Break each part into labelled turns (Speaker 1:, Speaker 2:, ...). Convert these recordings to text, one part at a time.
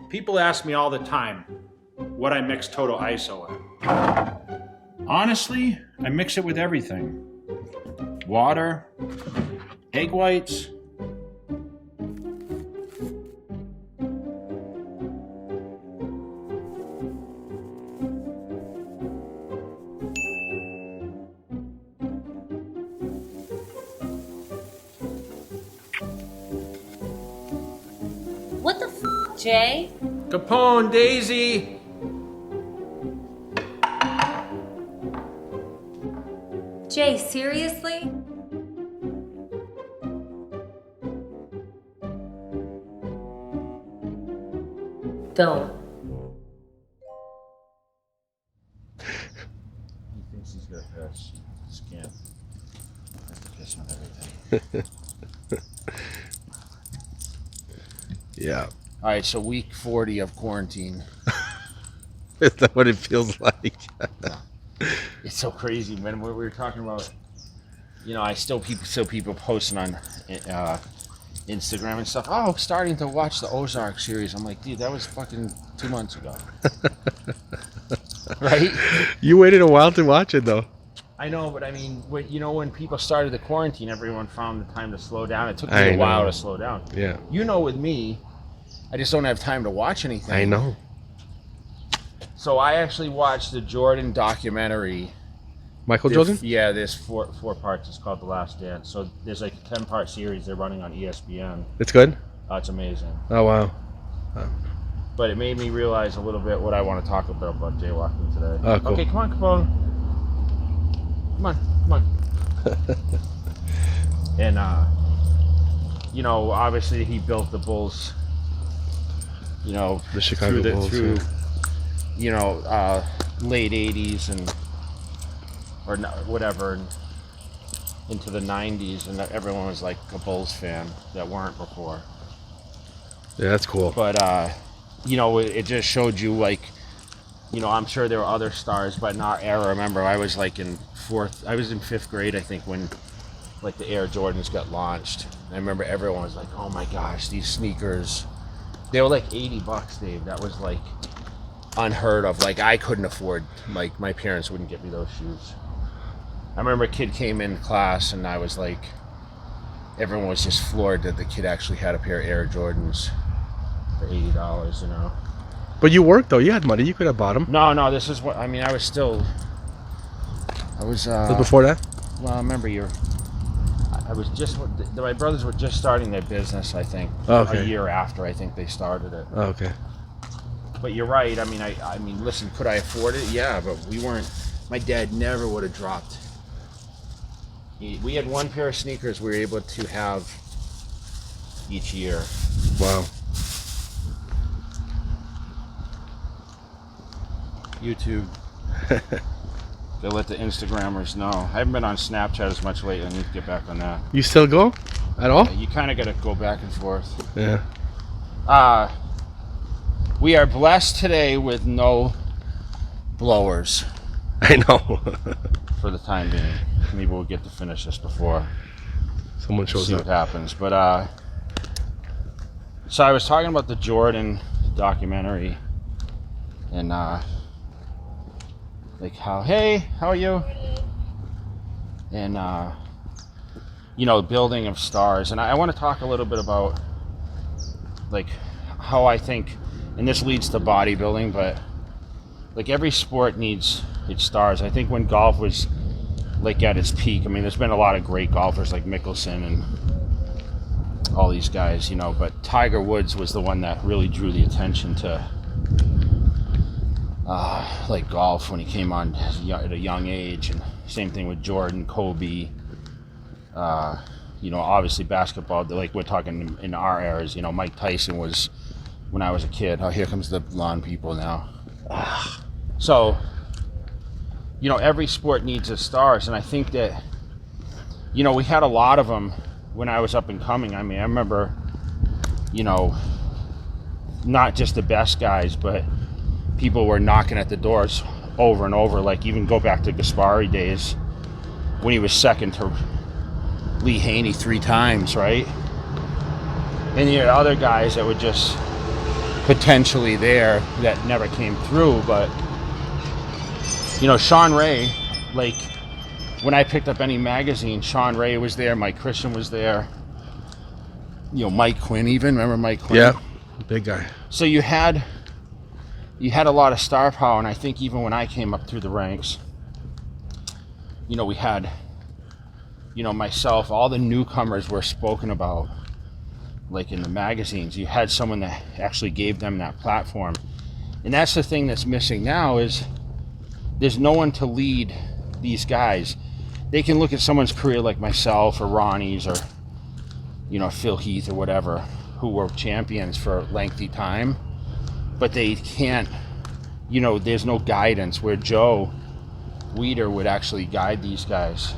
Speaker 1: People ask me all the time what I mix Total ISO in. Honestly, I mix it with everything. Water, egg whites.
Speaker 2: What the f, Jay?
Speaker 1: Capone, Daisy.
Speaker 2: Jay, seriously? Don't.
Speaker 1: He thinks he's got a scan. Has to piss on everything.
Speaker 3: Yeah.
Speaker 1: All right, so week 40 of quarantine.
Speaker 3: Is that what it feels like?
Speaker 1: It's so crazy, man. We were talking about, I still people posting on Instagram and stuff. Oh, starting to watch the Ozark series. I'm like, dude, that was fucking 2 months ago. Right?
Speaker 3: You waited a while to watch it, though.
Speaker 1: I know, but I mean, when people started the quarantine, everyone found the time to slow down. It took me a while to slow down.
Speaker 3: Yeah.
Speaker 1: With me, I just don't have time to watch anything.
Speaker 3: I know.
Speaker 1: So I actually watched the Jordan documentary.
Speaker 3: Michael Jordan?
Speaker 1: Yeah, there's four parts. It's called The Last Dance. So there's like a 10-part series they're running on ESPN.
Speaker 3: It's good?
Speaker 1: It's amazing.
Speaker 3: Oh, wow.
Speaker 1: But it made me realize a little bit what I want to talk about jaywalking today.
Speaker 3: Oh, cool.
Speaker 1: Okay, come on, Capone. Come on. And, obviously he built the Bulls,
Speaker 3: the Chicago Bulls.
Speaker 1: through late 80s or whatever, and into the 90s, and everyone was like a Bulls fan that weren't before.
Speaker 3: Yeah, that's cool.
Speaker 1: But, it just showed you, like, I'm sure there were other stars, but in our era, remember, I was like in 5th grade, I think, when like the Air Jordans got launched. And I remember everyone was like, oh my gosh, these sneakers, they were like $80, Dave. That was like unheard of. Like, I couldn't afford, like, my parents wouldn't get me those shoes. I remember a kid came in class and I was like, everyone was just floored that the kid actually had a pair of Air Jordans for $80,
Speaker 3: But you worked, though. You had money. You could have bought them.
Speaker 1: No, this is what, I was
Speaker 3: before that?
Speaker 1: Well, I remember my brothers were just starting their business, I think.
Speaker 3: Oh, okay.
Speaker 1: A year after, I think they started it.
Speaker 3: Oh, okay.
Speaker 1: But you're right. I mean, listen, could I afford it? Yeah, but we weren't. My dad never would have dropped. We had one pair of sneakers we were able to have each year.
Speaker 3: Wow.
Speaker 1: YouTube. Gotta let the Instagrammers know. I haven't been on Snapchat as much lately. I need to get back on that.
Speaker 3: You still go? At all?
Speaker 1: Yeah, you kind of gotta go back and forth.
Speaker 3: Yeah.
Speaker 1: We are blessed today with no blowers.
Speaker 3: I know.
Speaker 1: For the time being. Maybe we'll get to finish this before
Speaker 3: Someone shows
Speaker 1: see
Speaker 3: up.
Speaker 1: what happens. But so I was talking about the Jordan documentary and like how are you? And building of stars. And I want to talk a little bit about like how I think, and this leads to bodybuilding, but like every sport needs its stars. I think when golf was like at its peak, I mean, there's been a lot of great golfers like Mickelson and all these guys, but Tiger Woods was the one that really drew the attention to like golf when he came on at a young age. And same thing with Jordan, Kobe, obviously basketball, like we're talking in our eras, Mike Tyson was when I was a kid. Oh, here comes the lawn people now. So, every sport needs its stars, and I think that, we had a lot of them when I was up and coming. I mean, I remember, not just the best guys, but people were knocking at the doors over and over. Like, even go back to Gaspari days when he was second to Lee Haney 3 times, right? And you had other guys that would just potentially there that never came through. But you know, Sean Ray, like when I picked up any magazine, Sean Ray was there, Mike Christian was there, you know, Mike Quinn even. Remember Mike Quinn?
Speaker 3: Yeah, big guy.
Speaker 1: So you had a lot of star power, and I think even when I came up through the ranks, you know, we had, you know, myself, all the newcomers were spoken about, like in the magazines. You had someone that actually gave them that platform. And that's the thing that's missing now, is there's no one to lead these guys. They can look at someone's career like myself or Ronnie's or, you know, Phil Heath or whatever, who were champions for a lengthy time, but they can't, you know, there's no guidance where Joe Weider would actually guide these guys.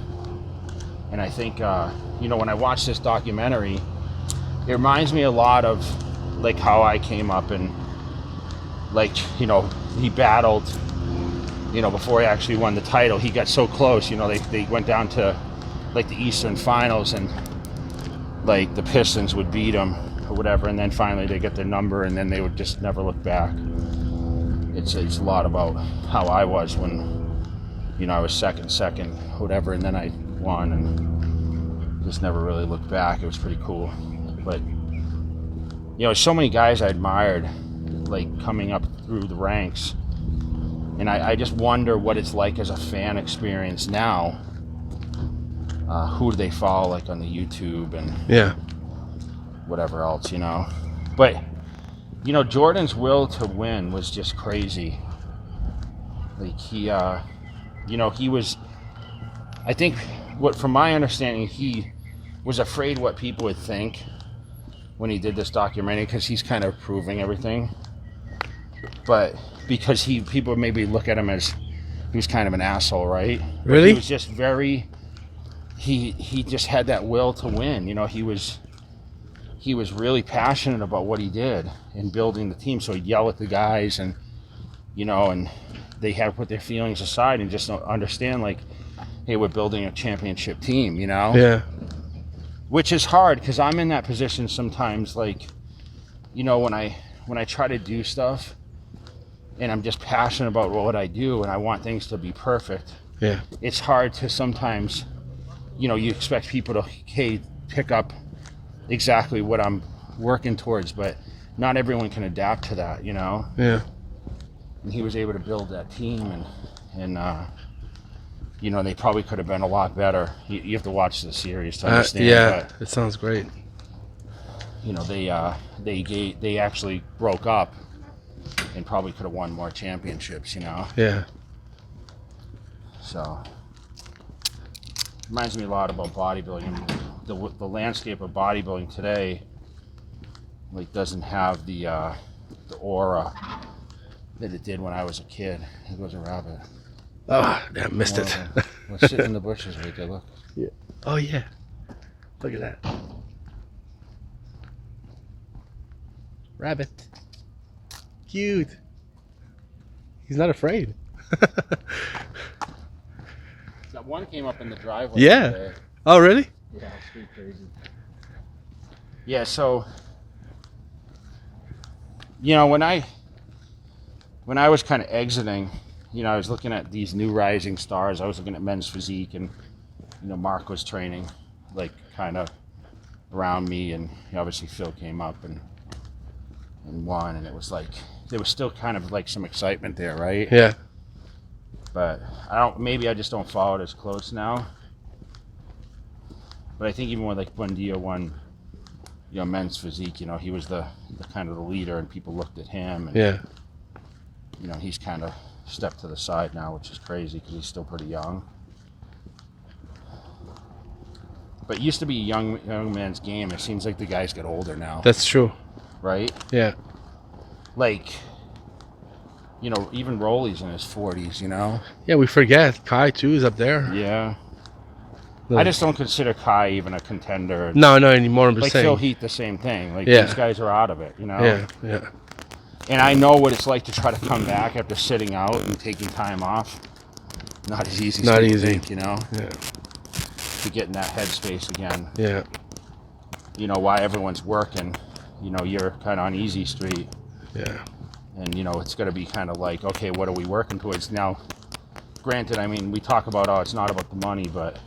Speaker 1: And I think, you know, when I watch this documentary, it reminds me a lot of like how I came up, and like, you know, he battled, you know, before he actually won the title. He got so close, you know, they went down to like the Eastern Finals, and like the Pistons would beat him or whatever, and then finally they get their number, and then they would just never look back. It's a lot about how I was when, you know, I was second, whatever, and then I won and just never really looked back. It was pretty cool. But, you know, so many guys I admired, like coming up through the ranks, and I just wonder what it's like as a fan experience now. Who do they follow, like on the YouTube and whatever else, you know? But, you know, Jordan's will to win was just crazy. Like he, you know, he was, I think, what from my understanding, he was afraid what people would think when he did this documentary, because he's kind of proving everything. But because people maybe look at him as he was kind of an asshole, right?
Speaker 3: Really?
Speaker 1: But he was just very, he just had that will to win. You know, he was really passionate about what he did in building the team. So he'd yell at the guys, and, you know, and they had to put their feelings aside and just understand, like, hey, we're building a championship team, you know?
Speaker 3: Yeah.
Speaker 1: Which is hard, because I'm in that position sometimes, like, you know, when I try to do stuff and I'm just passionate about what I do and I want things to be perfect.
Speaker 3: Yeah.
Speaker 1: It's hard to sometimes, you know, you expect people to, hey, pick up exactly what I'm working towards, but not everyone can adapt to that, you know?
Speaker 3: Yeah.
Speaker 1: And he was able to build that team, and you know, they probably could have been a lot better. You have to watch the series to understand.
Speaker 3: Yeah,
Speaker 1: but,
Speaker 3: it sounds great.
Speaker 1: you know, they actually broke up and probably could have won more championships, you know?
Speaker 3: Yeah.
Speaker 1: So, reminds me a lot about bodybuilding. The landscape of bodybuilding today, like, doesn't have the aura that it did when I was a kid. It was a rabbit.
Speaker 3: Oh, yeah, missed it.
Speaker 1: Let's sit in the bushes right there, look.
Speaker 3: Yeah. Oh, yeah. Look at that. Rabbit. Cute. He's not afraid.
Speaker 1: That one came up in the driveway.
Speaker 3: Yeah.
Speaker 1: Today.
Speaker 3: Oh, really?
Speaker 1: Yeah, it's pretty crazy. Yeah, so, you know, when I was kind of exiting, you know, I was looking at these new rising stars. I was looking at Men's Physique, and, you know, Mark was training, like, kind of around me, and obviously Phil came up and won, and it was like, there was still kind of like some excitement there, right?
Speaker 3: Yeah.
Speaker 1: But maybe I just don't follow it as close now. But I think even when Dio won, you know, Men's Physique, you know, he was the kind of the leader, and people looked at him, and,
Speaker 3: Yeah.
Speaker 1: you know, he's kind of stepped to the side now, which is crazy because he's still pretty young. But it used to be a young man's game. It seems like the guys get older now,
Speaker 3: That's true.
Speaker 1: right?
Speaker 3: Yeah.
Speaker 1: Like, you know, even Rolly's in his 40s, you know?
Speaker 3: Yeah, we forget. Kai, too, is up there.
Speaker 1: Yeah.
Speaker 3: No.
Speaker 1: I just don't consider Kai even a contender.
Speaker 3: No, anymore. I'm just
Speaker 1: Like
Speaker 3: saying.
Speaker 1: Phil Heath, the same thing. Like,
Speaker 3: Yeah.
Speaker 1: these guys are out of it, you know?
Speaker 3: Yeah, yeah.
Speaker 1: And I know what it's like to try to come back after sitting out and taking time off. Not as easy as
Speaker 3: Not
Speaker 1: people
Speaker 3: easy.
Speaker 1: think, you know?
Speaker 3: Yeah.
Speaker 1: To get in that headspace again.
Speaker 3: Yeah.
Speaker 1: You know, while everyone's working, you know, you're kind of on easy street.
Speaker 3: Yeah.
Speaker 1: And, you know, it's going to be kind of like, okay, what are we working towards? Now, granted, I mean, we talk about, oh, it's not about the money, but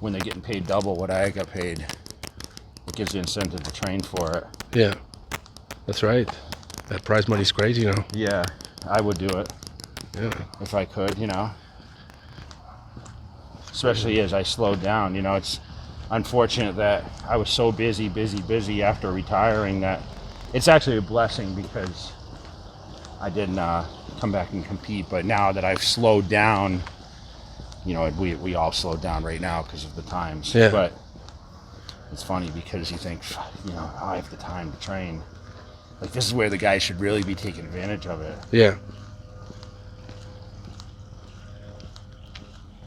Speaker 1: when they're getting paid double what I got paid, it gives you incentive to train for it.
Speaker 3: Yeah. That's right. That prize money's crazy, you know.
Speaker 1: Yeah, I would do it
Speaker 3: Yeah.
Speaker 1: if I could, you know. Especially as I slowed down, you know, it's unfortunate that I was so busy after retiring that it's actually a blessing because I didn't come back and compete. But now that I've slowed down, you know, we all slowed down right now because of the times.
Speaker 3: Yeah.
Speaker 1: But it's funny because you think, you know, oh, I have the time to train. Like, this is where the guys should really be taking advantage of it.
Speaker 3: Yeah.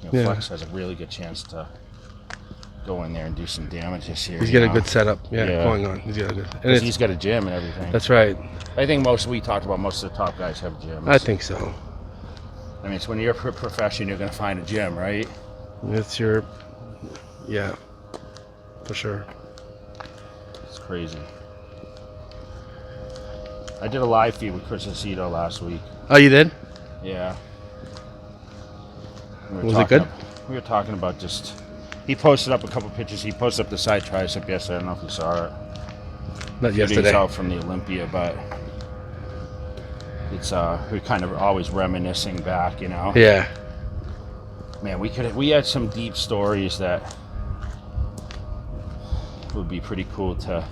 Speaker 1: You know,
Speaker 3: Yeah.
Speaker 1: Flex has a really good chance to go in there and do some damage this year.
Speaker 3: He's
Speaker 1: you
Speaker 3: got a
Speaker 1: know?
Speaker 3: good setup. Yeah,
Speaker 1: Yeah.
Speaker 3: going on. He's got a good. And
Speaker 1: 'Cause
Speaker 3: it's,
Speaker 1: he's got a gym and everything.
Speaker 3: that's right.
Speaker 1: I think most of the top guys have gyms.
Speaker 3: I think so.
Speaker 1: I mean, it's when you're a profession, you're going to find a gym, right?
Speaker 3: It's your, yeah, for sure.
Speaker 1: It's crazy. I did a live feed with Chris Aceto last week.
Speaker 3: Oh, you did?
Speaker 1: Yeah.
Speaker 3: Was it good?
Speaker 1: We were talking about just... He posted up a couple pictures. He posted up the side tricep yesterday. I don't know if you saw it.
Speaker 3: Not
Speaker 1: Videos
Speaker 3: yesterday.
Speaker 1: out from the Olympia, but it's we're kind of always reminiscing back, you know.
Speaker 3: Yeah.
Speaker 1: Man, we had some deep stories that would be pretty cool to,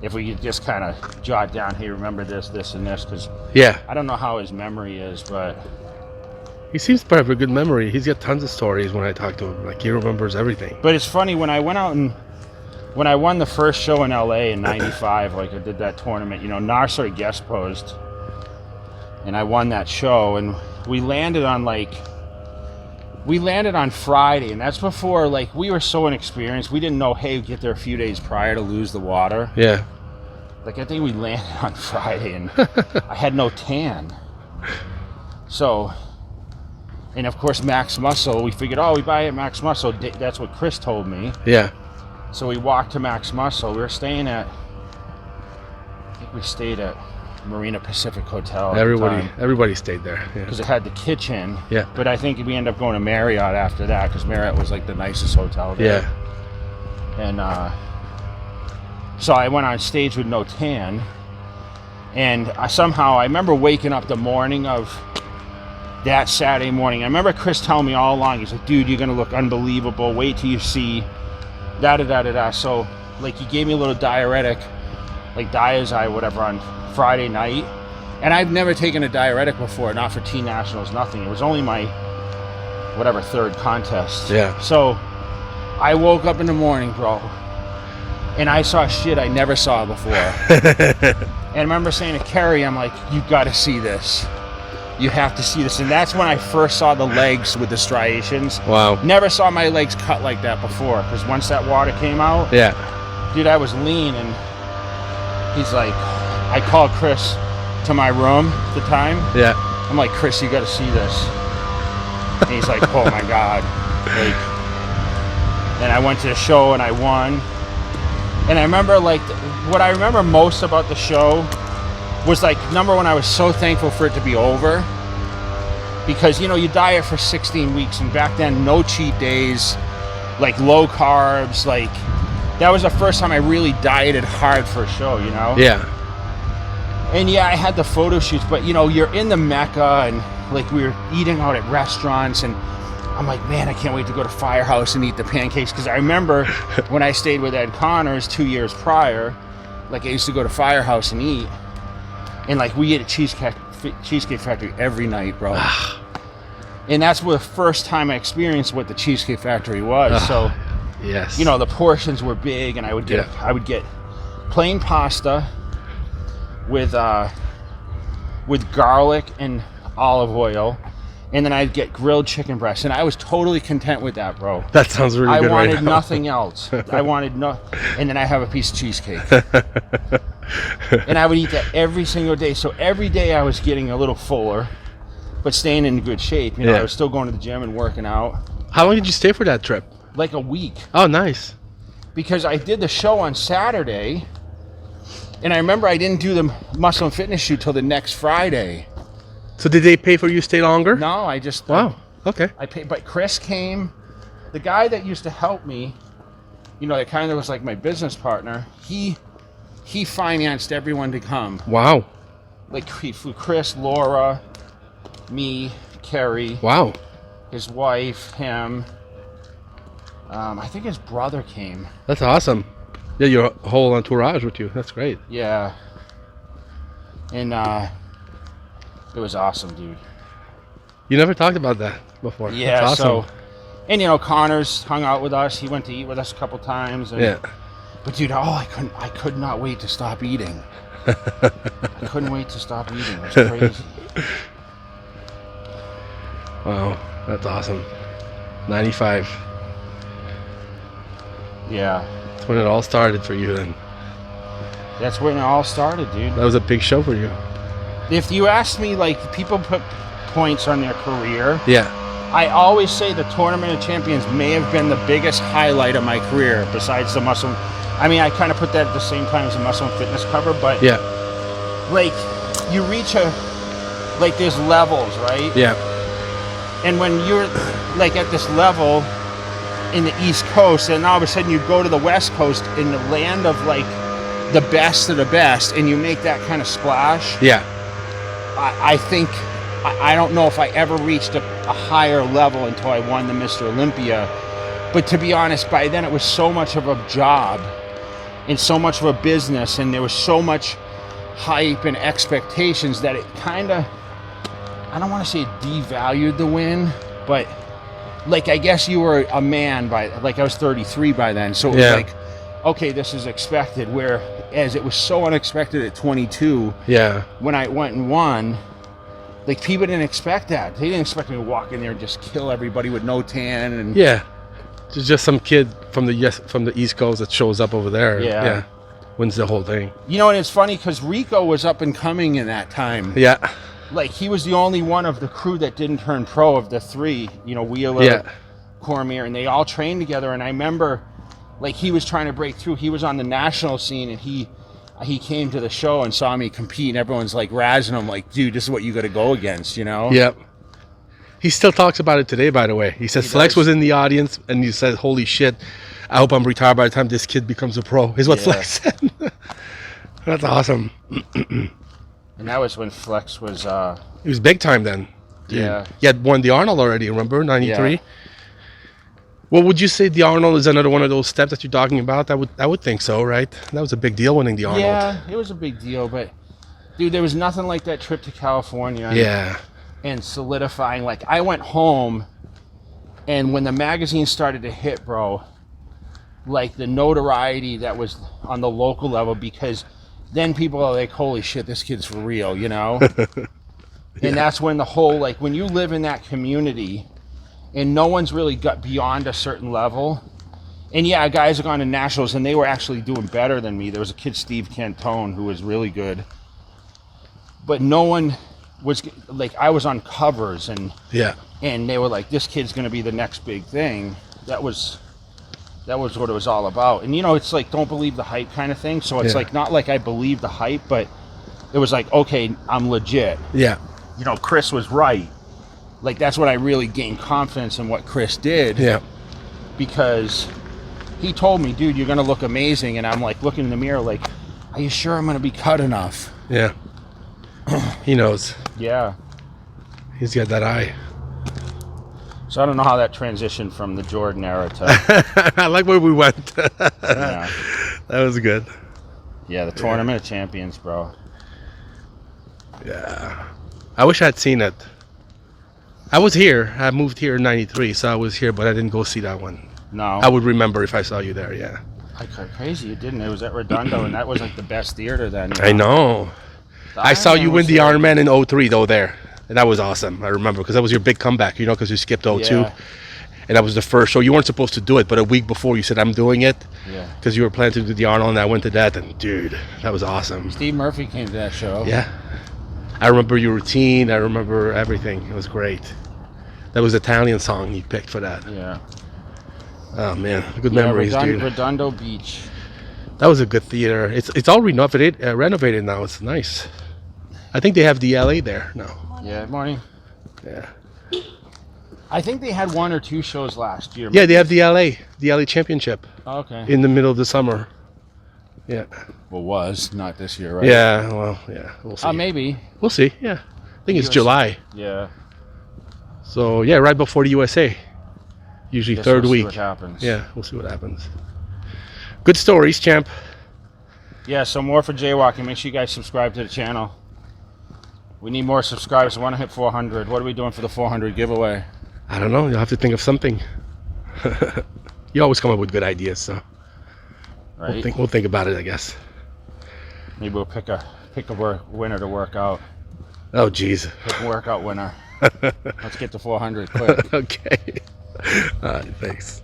Speaker 1: if we could just kind of jot down, hey, remember this, and this, because
Speaker 3: Yeah.
Speaker 1: I don't know how his memory is, but
Speaker 3: He seems to have a good memory. He's got tons of stories when I talk to him. Like, he remembers everything.
Speaker 1: it's funny when I went out and when I won the first show in LA in '95, like I did that tournament, you know, Narsar guest posed, and I won that show, and we landed on Friday, and that's before, like, we were so inexperienced. We didn't know, hey, we get there a few days prior to lose the water.
Speaker 3: Yeah.
Speaker 1: Like, I think we landed on Friday, and I had no tan. So, and of course, Max Muscle, we figured, oh, we buy it at Max Muscle. That's what Chris told me.
Speaker 3: Yeah.
Speaker 1: So we walked to Max Muscle. We were staying at, I think we stayed at Marina Pacific Hotel.
Speaker 3: Everybody stayed there. Yeah.
Speaker 1: Because it had the kitchen.
Speaker 3: Yeah.
Speaker 1: But I think we ended up going to Marriott after that because Marriott was like the nicest hotel there.
Speaker 3: Yeah.
Speaker 1: And so I went on stage with no tan. And I remember waking up the morning of that Saturday morning. I remember Chris telling me all along, he's like, dude, you're going to look unbelievable. Wait till you see da-da-da-da-da. So, like, he gave me a little diuretic, like Diazide, whatever, on Friday night. And I've never taken a diuretic before, not for Teen Nationals, nothing. It was only my, whatever, third contest.
Speaker 3: Yeah.
Speaker 1: So, I woke up in the morning, bro, and I saw shit I never saw before. And I remember saying to Kerry, I'm like, you got to see this. You have to see this. And that's when I first saw the legs with the striations.
Speaker 3: Wow.
Speaker 1: Never saw my legs cut like that before, because once that water came out,
Speaker 3: Yeah.
Speaker 1: dude, I was lean. And he's like, I called Chris to my room at the time.
Speaker 3: Yeah.
Speaker 1: I'm like, Chris, you got to see this. And he's like, oh my God. Like, and I went to the show and I won. And I remember, like, what I remember most about the show was, like, number one, I was so thankful for it to be over, because, you know, you diet for 16 weeks, and back then, no cheat days, like low carbs, like, that was the first time I really dieted hard for a show, you know?
Speaker 3: Yeah.
Speaker 1: And yeah, I had the photo shoots, but, you know, you're in the Mecca, and, like, we were eating out at restaurants, and I'm like, man, I can't wait to go to Firehouse and eat the pancakes, because I remember when I stayed with Ed Connors 2 years prior, like, I used to go to Firehouse and eat. And, like, we ate at Cheesecake Factory every night, bro. And that's the first time I experienced what the Cheesecake Factory was. So,
Speaker 3: yes.
Speaker 1: you know, the portions were big, and I would get plain pasta with garlic and olive oil, and then I'd get grilled chicken breast, and I was totally content with that, bro.
Speaker 3: That sounds really good.
Speaker 1: I wanted
Speaker 3: right now.
Speaker 1: nothing else. I wanted and then I have a piece of cheesecake. And I would eat that every single day. So every day I was getting a little fuller, but staying in good shape. You know, I was still going to the gym and working out.
Speaker 3: How long did you stay for that trip?
Speaker 1: Like a week.
Speaker 3: Oh, nice.
Speaker 1: Because I did the show on Saturday, And I remember I didn't do the muscle and fitness shoot till the next Friday.
Speaker 3: So did they pay for you to stay longer?
Speaker 1: No, I just
Speaker 3: Wow. Okay.
Speaker 1: I paid, but Chris came. The guy that used to help me, you know, that kind of was like my business partner. He financed everyone to come.
Speaker 3: Wow.
Speaker 1: Like he flew Chris, Laura, me, Kerry,
Speaker 3: Wow.
Speaker 1: his wife, him. I think his brother came.
Speaker 3: That's awesome. Yeah, your whole entourage with you. That's great.
Speaker 1: Yeah. And it was awesome, dude.
Speaker 3: You never talked about that before.
Speaker 1: Yeah,
Speaker 3: That's awesome.
Speaker 1: so, and you know, Connors hung out with us. He went to eat with us a couple times. And,
Speaker 3: Yeah.
Speaker 1: But dude, I could not wait to stop eating. I couldn't wait to stop eating. It was crazy.
Speaker 3: Wow, that's awesome. 95.
Speaker 1: Yeah.
Speaker 3: That's when it all started for you then.
Speaker 1: That's when it all started, dude.
Speaker 3: That was a big show for you.
Speaker 1: If you ask me, like, people put points on their career,
Speaker 3: Yeah.
Speaker 1: I always say the Tournament of Champions may have been the biggest highlight of my career besides the muscle. I mean, I kind of put that at the same time as the muscle and fitness cover, but
Speaker 3: Yeah.
Speaker 1: like you reach like there's levels, right?
Speaker 3: Yeah.
Speaker 1: And when you're like at this level in the East Coast, and all of a sudden you go to the West Coast in the land of like the best of the best, and you make that kind of splash.
Speaker 3: Yeah.
Speaker 1: I think I don't know if I ever reached a higher level until I won the Mr. Olympia. But to be honest, by then it was so much of a job and so much of a business, and there was so much hype and expectations that it kind of, I don't want to say it devalued the win, but like I guess you were a man by, like I was 33 by then, so it was like, okay, this is expected, whereas it was so unexpected at 22
Speaker 3: Yeah.
Speaker 1: when I went and won. Like, people didn't expect that. They didn't expect me to walk in there and just kill everybody with no tan. And
Speaker 3: Yeah. It's just some kid from the East Coast that shows up over there.
Speaker 1: Yeah.
Speaker 3: Wins the whole thing.
Speaker 1: You know, and it's funny because Rico was up and coming in that time.
Speaker 3: Yeah.
Speaker 1: Like, he was the only one of the crew that didn't turn pro of the three. You know, Wheeler, Cormier, and they all trained together. And I remember, like, he was trying to break through. He was on the national scene, and he came to the show and saw me compete, and everyone's like razzing him, like, dude, this is what you got to go against, you know?
Speaker 3: Yep. He still talks about it today, by the way. He says Flex was in the audience, and he said, holy shit, I hope I'm retired by the time this kid becomes a pro, is what Flex said. That's awesome.
Speaker 1: And that was when Flex was...
Speaker 3: He was big time then. Dude.
Speaker 1: Yeah.
Speaker 3: He had won the Arnold already, remember? 93?
Speaker 1: Yeah.
Speaker 3: Well, would you say the Arnold is another one of those steps that you're talking about? I would think so, right? That was a big deal winning the Arnold.
Speaker 1: Yeah, it was a big deal, but dude, there was nothing like that trip to California.
Speaker 3: Yeah.
Speaker 1: And solidifying. Like, I went home, and when the magazine started to hit, bro, like the notoriety that was on the local level, because then people are like, holy shit, this kid's for real, you know? And that's when the whole, like, when you live in that community and no one's really got beyond a certain level. And yeah, guys have gone to nationals and they were actually doing better than me. There was a kid, Steve Cantone, who was really good. But no one was, like, I was on covers and they were like, this kid's going to be the next big thing. That was what it was all about. And, you know, it's like, don't believe the hype kind of thing. So it's like, not like I believe the hype, but it was like, okay, I'm legit.
Speaker 3: Yeah.
Speaker 1: You know, Chris was right. Like, that's when I really gained confidence in what Chris did.
Speaker 3: Yeah.
Speaker 1: Because he told me, dude, you're going to look amazing. And I'm like looking in the mirror like, are you sure I'm going to be cut enough?
Speaker 3: Yeah. He knows.
Speaker 1: Yeah.
Speaker 3: He's got that eye.
Speaker 1: So I don't know how that transitioned from the Jordan era to...
Speaker 3: I like where we went.
Speaker 1: Yeah.
Speaker 3: That was good.
Speaker 1: Yeah, the Tournament of Champions, bro.
Speaker 3: Yeah. I wish I'd seen it. I was here. I moved here in 93, so I was here, but I didn't go see that one.
Speaker 1: No.
Speaker 3: I would remember if I saw you there, yeah.
Speaker 1: Crazy you didn't. It was at Redondo, and that was like the best theater then.
Speaker 3: I know. I saw you win the Ironman in 03, though, there. And that was awesome. I remember, because that was your big comeback, you know, because you skipped 02.
Speaker 1: Yeah.
Speaker 3: And that was the first show. You weren't supposed to do it, but a week before you said, I'm doing it.
Speaker 1: Yeah.
Speaker 3: Because you were planning to do the Arnold, and I went to that, and dude, that was awesome.
Speaker 1: Steve Murphy came to that show.
Speaker 3: Yeah. I remember your routine. I remember everything. It was great. That was the Italian song you picked for that.
Speaker 1: Yeah.
Speaker 3: Oh, man. Good memories, dude.
Speaker 1: Redondo Beach.
Speaker 3: That was a good theater. It's all renovated now. It's nice. I think they have the LA there now.
Speaker 1: Yeah, morning.
Speaker 3: Yeah.
Speaker 1: I think they had 1 or 2 shows last year.
Speaker 3: Yeah, they have the LA Championship
Speaker 1: Okay.
Speaker 3: in the middle of the summer. Yeah.
Speaker 1: Well, was not this year, right?
Speaker 3: Yeah. Well, yeah. We'll see.
Speaker 1: Maybe.
Speaker 3: We'll see. Yeah. I think it's
Speaker 1: US
Speaker 3: July.
Speaker 1: Yeah.
Speaker 3: So yeah, right before the USA. Usually
Speaker 1: Guess
Speaker 3: third
Speaker 1: we'll see
Speaker 3: week.
Speaker 1: what happens.
Speaker 3: Yeah, we'll see what happens. Good stories, champ.
Speaker 1: Yeah. So more for Jaywalking. Make sure you guys subscribe to the channel. We need more subscribers. I want to hit 400. What are we doing for the 400 giveaway?
Speaker 3: I don't know. You'll have to think of something. You always come up with good ideas, so
Speaker 1: Right.
Speaker 3: we'll think about it, I guess.
Speaker 1: Maybe we'll pick a winner to work out.
Speaker 3: Oh, geez.
Speaker 1: Pick a workout winner. Let's get to 400 quick.
Speaker 3: Okay. All right, thanks.